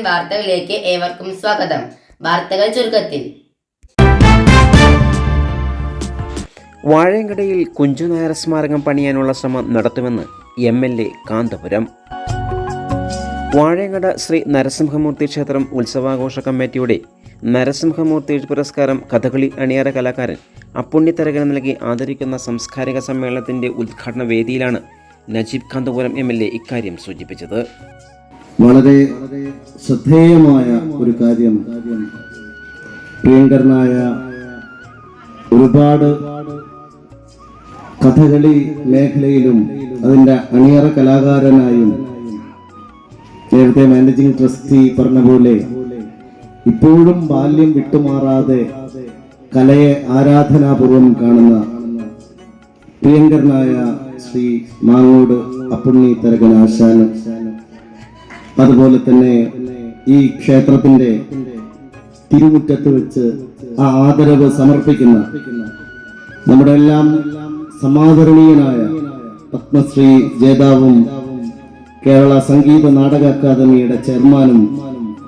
വാർത്തകളിലേക്ക് ഏവർക്കും സ്വാഗതം. വാർത്തകൾ ചുരുക്കത്തിൽ. വാഴയങ്കടയിൽ കുഞ്ചുനായർ സ്മാരകം പണിയാനുള്ള ശ്രമം നടത്തുമെന്ന് MLA കാന്തപുരം. വാഴയങ്കട ശ്രീ നരസിംഹമൂർത്തി ക്ഷേത്രം ഉത്സവാഘോഷ കമ്മിറ്റിയുടെ നരസിംഹമൂർത്തി പുരസ്കാരം കഥകളി അണിയറ കലാകാരൻ അപ്പുണ്ണിത്തരകന് നൽകി ആദരിക്കുന്ന സാംസ്കാരിക സമ്മേളനത്തിൻ്റെ ഉദ്ഘാടന വേദിയിലാണ് നജീബ് കാന്തപുരം MLA ഇക്കാര്യം സൂചിപ്പിച്ചത്. വളരെ ശ്രദ്ധേയമായ ഒരു കാര്യം, പ്രിയങ്കരനായ ഒരുപാട് കഥകളി മേഖലയിലും അതിൻ്റെ അണിയറ കലാകാരനായും നേരത്തെ മാനേജിംഗ് ട്രസ്റ്റി പറഞ്ഞ പോലെ ഇപ്പോഴും ബാല്യം വിട്ടുമാറാതെ കലയെ ആരാധനാപൂർവം കാണുന്ന പ്രിയങ്കരനായ ശ്രീ മാങ്ങോട് അപ്പുണ്ണിത്തരകൻ ആശാൻ, അതുപോലെ തന്നെ ഈ ക്ഷേത്രത്തിന്റെ തിരുമുറ്റത്ത് വെച്ച് ആ ആദരവ് സമർപ്പിക്കുന്ന നമ്മുടെ എല്ലാം സമാദരണീയനായ പത്മശ്രീ ജേതാവും കേരള സംഗീത നാടക അക്കാദമിയുടെ ചെയർമാനും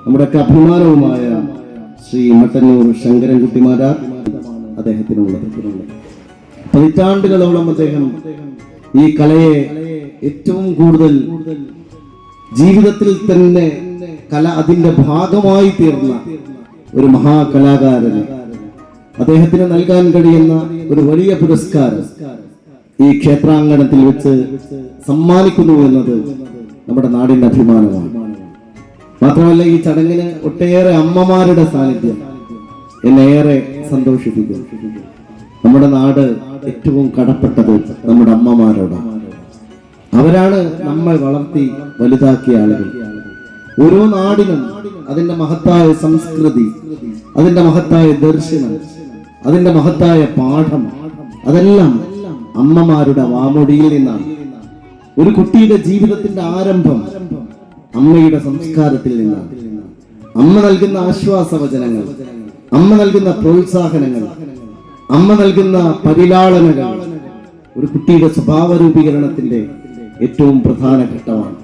നമ്മുടെയൊക്കെ അഭിമാനവുമായ ശ്രീ മട്ടന്നൂർ ശങ്കരൻകുട്ടിമാരാർ അദ്ദേഹത്തിനുള്ളത്. പതിറ്റാണ്ടുകളോളം അദ്ദേഹം ഈ കലയെ ഏറ്റവും കൂടുതൽ ജീവിതത്തിൽ തന്നെ കല അതിന്റെ ഭാഗമായി തീർന്ന ഒരു മഹാകലാകാരന് അദ്ദേഹത്തിന് നൽകാൻ കഴിയുന്ന ഒരു വലിയ പുരസ്കാരം ഈ ക്ഷേത്രാങ്കണത്തിൽ വെച്ച് സമ്മാനിക്കുന്നു എന്നത് നമ്മുടെ നാടിന്റെ അഭിമാനമാണ്. മാത്രമല്ല, ഈ ചടങ്ങിന് ഒട്ടേറെ അമ്മമാരുടെ സാന്നിധ്യം എന്നെ ഏറെ സന്തോഷിപ്പിക്കും. നമ്മുടെ നാട് ഏറ്റവും കടപ്പെട്ടത് നമ്മുടെ അമ്മമാരോടാണ്. അവരാണ് നമ്മൾ വളർത്തി വലുതാക്കിയ ആളുകൾ. ഓരോ നാടിനും അതിന്റെ മഹത്തായ സംസ്കൃതി, അതിന്റെ മഹത്തായ ദർശനം, അതിന്റെ മഹത്തായ പാഠം, അതെല്ലാം അമ്മമാരുടെ വാമൊഴിയിൽ നിന്നാണ്. ഒരു കുട്ടിയുടെ ജീവിതത്തിന്റെ ആരംഭം അമ്മയുടെ സംസ്കാരത്തിൽ നിന്നാണ്. അമ്മ നൽകുന്ന ആശ്വാസവചനങ്ങൾ, അമ്മ നൽകുന്ന പ്രോത്സാഹനങ്ങൾ, അമ്മ നൽകുന്ന പരിലാളനകൾ ഒരു കുട്ടിയുടെ സ്വഭാവ രൂപീകരണത്തിന്റെ ഏറ്റവും പ്രധാന ഘട്ടമാണ്.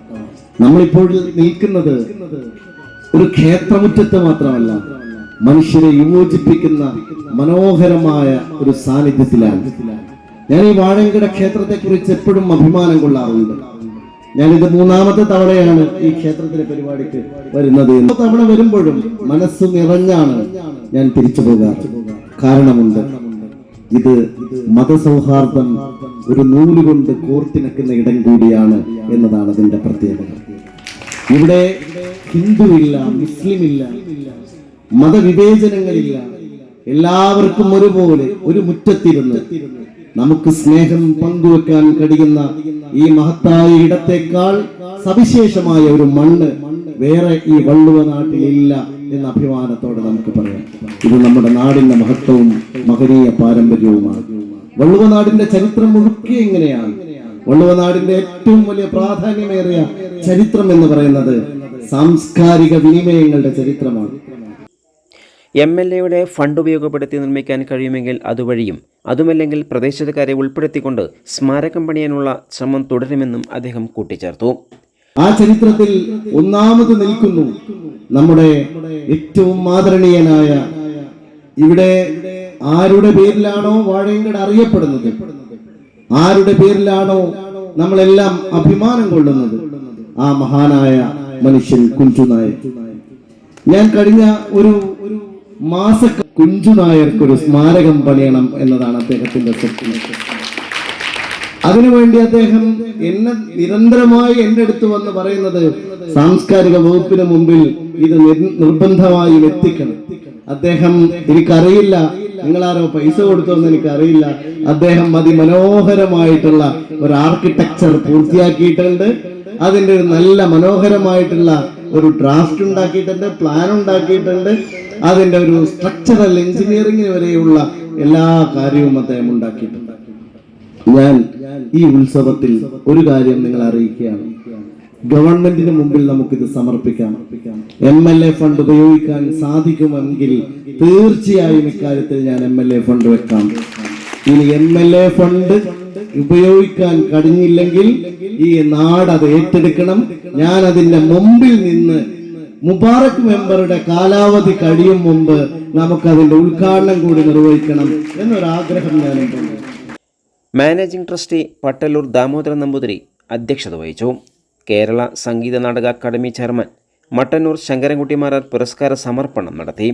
നമ്മളിപ്പോൾ നിൽക്കുന്നത് ഒരു ക്ഷേത്രമുറ്റത്ത് മാത്രമല്ല, മനുഷ്യരെ യോജിപ്പിക്കുന്ന മനോഹരമായ ഒരു സാന്നിധ്യത്തിലാണ്. ഞാൻ ഈ വാഴയങ്കട ക്ഷേത്രത്തെ കുറിച്ച് എപ്പോഴും അഭിമാനം കൊള്ളാറുണ്ട്. ഞാനിത് 3ാമത്തെ തവണയാണ് ഈ ക്ഷേത്രത്തിലെ പരിപാടിക്ക് വരുന്നത്. തവണ വരുമ്പോഴും മനസ്സ് നിറഞ്ഞാണ് ഞാൻ തിരിച്ചു പോകാറ്. കാരണമുണ്ട്, ഇത് മതസൗഹാർദ്ദം ഒരു നൂലുകൊണ്ട് കോർത്തിണക്കുന്ന ഇടം കൂടിയാണ് എന്നതാണ് അതിന്റെ പ്രത്യേകത. ഇവിടെ ഹിന്ദു ഇല്ല, മുസ്ലിം ഇല്ല, മതവിവേചനങ്ങളില്ല. എല്ലാവർക്കും ഒരുപോലെ ഒരു മുറ്റത്തിരുന്ന് നമുക്ക് സ്നേഹം പങ്കുവെക്കാൻ കഴിയുന്ന ഈ മഹത്തായ ഇടത്തേക്കാൾ സവിശേഷമായ ഒരു മണ്ണ് വേറെ ഈ വള്ളുവ നാട്ടിലില്ല എന്ന അഭിമാനത്തോടെ നമുക്ക് പറയാം. ഇത് നമ്മുടെ നാടിന്റെ മഹത്വവും മഹനീയ പാരമ്പര്യവുമാണ്. വള്ളുവ നാടിന്റെ ചരിത്രം മുഴുക്കെ എങ്ങനെയാണ്? വള്ളുവ നാടിന്റെ ഏറ്റവും വലിയ പ്രാധാന്യമേറിയ ചരിത്രം എന്ന് പറയുന്നത് സാംസ്കാരിക വിനിമയങ്ങളുടെ ചരിത്രമാണ്. MLAയുടെ ഫണ്ട് ഉപയോഗപ്പെടുത്തി നിർമ്മിക്കാൻ കഴിയുമെങ്കിൽ അതുവഴിയും, അതുമല്ലെങ്കിൽ പ്രദേശത്തുകാരെ ഉൾപ്പെടുത്തിക്കൊണ്ട് സ്മാരകം പണിയാനുള്ള ശ്രമം തുടരുമെന്നും അദ്ദേഹം കൂട്ടിച്ചേർത്തു. ആ ചരിത്രത്തിൽ ഒന്നാമത് നിൽക്കുന്നു നമ്മുടെ ഏറ്റവും ആദരണീയനായ, ഇവിടെ ആരുടെ പേരിലാണോ വാഴയങ്കട അറിയപ്പെടുന്നത്, ആരുടെ പേരിലാണോ നമ്മളെല്ലാം അഭിമാനം കൊള്ളുന്നത്, ആ മഹാനായ മനുഷ്യൻ കുഞ്ചുനായർ. ഞാൻ കഴിഞ്ഞ ഒരു മാസ കുഞ്ചുനായർക്ക് ഒരു സ്മാരകം പണിയണം എന്നതാണ് അദ്ദേഹത്തിന്റെ സ്വപ്നം. അതിനുവേണ്ടി അദ്ദേഹം നിരന്തരമായി എൻ്റെ അടുത്ത് വന്ന് പറയുന്നത്, സാംസ്കാരിക വകുപ്പിന് മുമ്പിൽ ഇത് നിർബന്ധമായും എത്തിക്കണം. അദ്ദേഹം, എനിക്കറിയില്ല നിങ്ങളാരോ പൈസ കൊടുത്തോന്ന് എനിക്കറിയില്ല, അദ്ദേഹം അതിമനോഹരമായിട്ടുള്ള ഒരു ആർക്കിടെക്ചർ പൂർത്തിയാക്കിയിട്ടുണ്ട്. അതിൻ്റെ ഒരു നല്ല മനോഹരമായിട്ടുള്ള ഒരു ഡ്രാഫ്റ്റ് ഉണ്ടാക്കിയിട്ടുണ്ട്, പ്ലാൻ ഉണ്ടാക്കിയിട്ടുണ്ട്. അതിൻ്റെ ഒരു സ്ട്രക്ചറൽ എഞ്ചിനീയറിംഗിന് വരെയുള്ള എല്ലാ കാര്യവും അദ്ദേഹം ഉണ്ടാക്കിയിട്ടുണ്ട്. ഞാൻ ഈ ഉത്സവത്തിൽ ഒരു കാര്യം നിങ്ങൾ അറിയിക്കുകയാണ്. ഗവൺമെന്റിന് മുമ്പിൽ നമുക്കിത് സമർപ്പിക്കാം. MLA ഫണ്ട് ഉപയോഗിക്കാൻ സാധിക്കുമെങ്കിൽ തീർച്ചയായും ഇക്കാര്യത്തിൽ ഞാൻ MLA ഫണ്ട് വെക്കാം. ഇനി MLA ഫണ്ട് ഉപയോഗിക്കാൻ കഴിഞ്ഞില്ലെങ്കിൽ ഈ നാട് അത് ഏറ്റെടുക്കണം. ഞാൻ അതിന്റെ മുമ്പിൽ നിന്ന് മുബാറക് മെമ്പറുടെ കാലാവധി കഴിയും മുമ്പ് നമുക്കതിന്റെ ഉദ്ഘാടനം കൂടി നിർവഹിക്കണം എന്നൊരാഗ്രഹം ഞാനുണ്ട്. മാനേജിംഗ് ട്രസ്റ്റി പട്ടല്ലൂർ ദാമോദരൻ നമ്പൂതിരി അധ്യക്ഷത വഹിച്ചു. കേരള സംഗീത നാടക അക്കാദമി ചെയർമാൻ മട്ടന്നൂർ ശങ്കരൻകുട്ടി മാരാർ പുരസ്കാര സമർപ്പണം നടത്തി.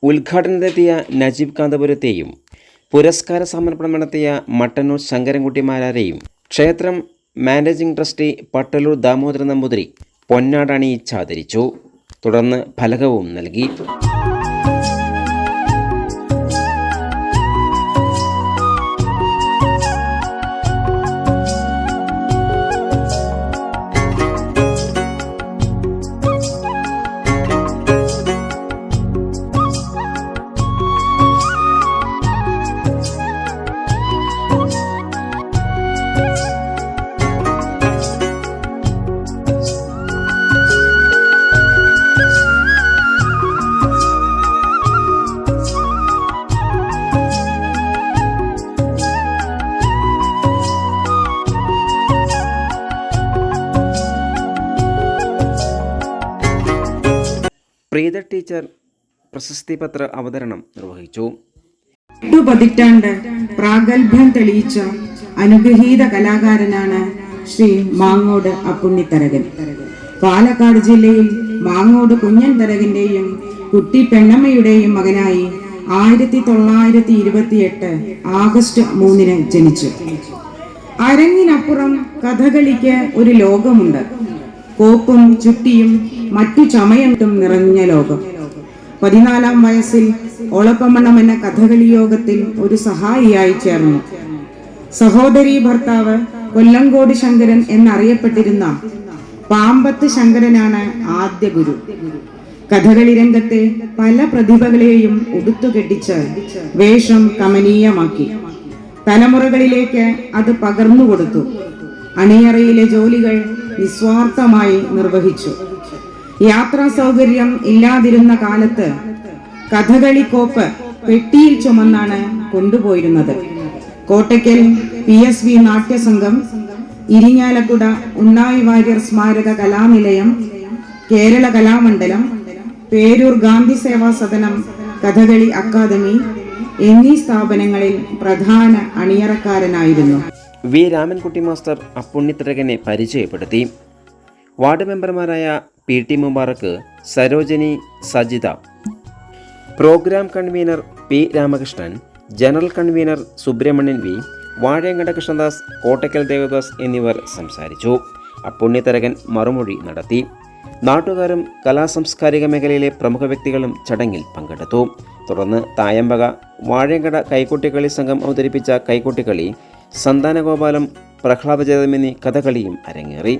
ഉദ്ഘാടനത്തിലെത്തിയ നജീബ് കാന്തപുരത്തെയും പുരസ്കാര സമർപ്പണം നടത്തിയ മട്ടന്നൂർ ശങ്കരൻകുട്ടി മാരാരെയും ക്ഷേത്രം മാനേജിംഗ് ട്രസ്റ്റി പട്ടല്ലൂർ ദാമോദരൻ നമ്പൂതിരി പൊന്നാടണിയിച്ചാദരിച്ചു. തുടർന്ന് ഫലകവും നൽകി. പ്രീത ടീച്ചർ പ്രശസ്തിപത്ര അവതരണം നിർവഹിച്ചു. 8 പതിറ്റാണ്ട് പ്രാഗൽഭ്യം തെളിയിച്ച അനുഗ്രഹീത കലാകാരനാണ് ശ്രീ മാങ്ങോട് അപ്പുണ്ണിത്തരകൻ. പാലക്കാട് ജില്ലയിൽ മാങ്ങോട് കുഞ്ഞൻ തരകന്റെയും കുട്ടി പെണ്ണമ്മയുടെയും മകനായി 1928 ആഗസ്റ്റ് 3 ജനിച്ചു. അരങ്ങിനപ്പുറം കഥകളിക്ക് ഒരു ലോകമുണ്ട്. കോപ്പും ചുട്ടിയും മറ്റു ചമയട്ടും നിറഞ്ഞ ലോകം. 14-ാം വയസ്സിൽ ഒളപ്പമണ്ണം എന്ന കഥകളി യോഗത്തിൽ ഒരു സഹായിയായി ചേർന്നു. സഹോദരി ഭർത്താവ് കൊല്ലങ്കോട് ശങ്കരൻ എന്നറിയപ്പെട്ടിരുന്ന പാമ്പത്ത് ശങ്കരനാണ് ആദ്യ ഗുരു. കഥകളി രംഗത്തെ പല പ്രതിഭകളെയും ഉടുത്തുകെട്ടിച്ച് വേഷം കമനീയമാക്കി. തലമുറകളിലേക്ക് അത് പകർന്നുകൊടുത്തു. അണിയറയിലെ ജോലികൾ നിസ്വാർത്ഥമായി നിർവഹിച്ചു. യാത്രാ സൗകര്യം ഇല്ലാതിരുന്ന കാലത്ത് കഥകളി കോപ്പ് പെട്ടിയിൽ ചുമന്നാണ് കൊണ്ടുപോയിരുന്നത്. കോട്ടയ്ക്കൽ PSV നാട്യസംഘം, ഇരിങ്ങാലക്കുട ഉണ്ണായി വാര്യർ സ്മാരക കലാനിലയം, കേരള കലാമണ്ഡലം, പേരൂർ ഗാന്ധി സേവാ സദനം കഥകളി അക്കാദമി എന്നീ സ്ഥാപനങ്ങളിൽ പ്രധാന അണിയറക്കാരനായിരുന്നു. വി രാമൻകുട്ടി മാസ്റ്റർ അപ്പുണ്ണിത്തരകനെ പരിചയപ്പെടുത്തി. വാർഡ് മെമ്പർമാരായ PT Mubarak, Sarojini, Sajitha, programme convener P Ramakrishnan, general convener Subrahmanyan V, Vazhayankada Krishnadas, Kottakkal Devadas എന്നിവർ സംസാരിച്ചു. അപ്പുണ്ണിത്തരകൻ മറുമൊഴി നടത്തി. നാട്ടുകാരും കലാസാംസ്കാരിക മേഖലയിലെ പ്രമുഖ വ്യക്തികളും ചടങ്ങിൽ പങ്കെടുത്തു. തുടർന്ന് തായമ്പക വാഴയങ്കട കൈകൊട്ടിക്കളി സംഘം അവതരിപ്പിച്ച കൈകൊട്ടിക്കളി, സന്താനഗോപാലം, പ്രഹ്ലാദജതം എന്നീ കഥകളിയും അരങ്ങേറി.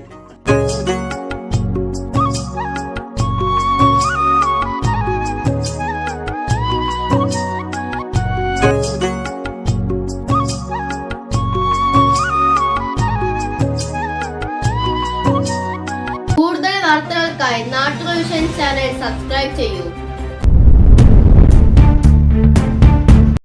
കൂടുതൽ വാർത്തകൾക്കായി നാട്ടുകൾ വിഷൻ ചാനൽ സബ്സ്ക്രൈബ് ചെയ്യൂ.